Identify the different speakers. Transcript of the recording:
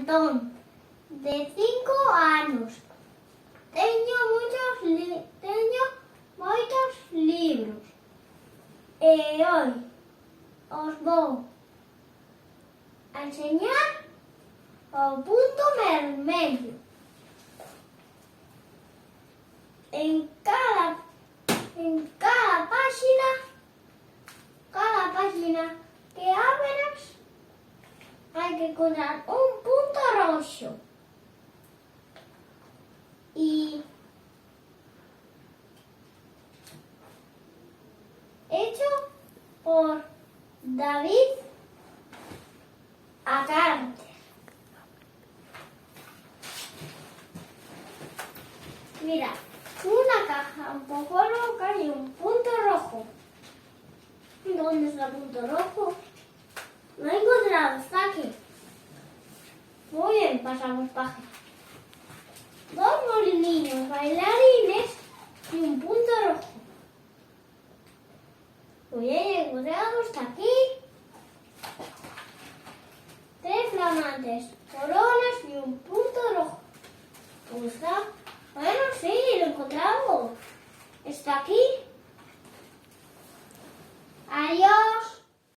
Speaker 1: Antón, de 5 anos. Teño moitos libros. E hoy os vou a enseñar o punto vermello. En cada página que abras, hai que encontrar un punto roxo. Y hecho por David Acarte. Mira, una caja un poco loca y un punto rojo. ¿Dónde está el punto rojo? No he encontrado, está aquí. Muy bien, pasamos página. 2 molinillos bailarines y un punto rojo. Muy bien, encontrado, está aquí. 3 flamantes coronas y un punto rojo. ¿Cómo está? Bueno, sí, lo he encontrado. Está aquí. Adiós.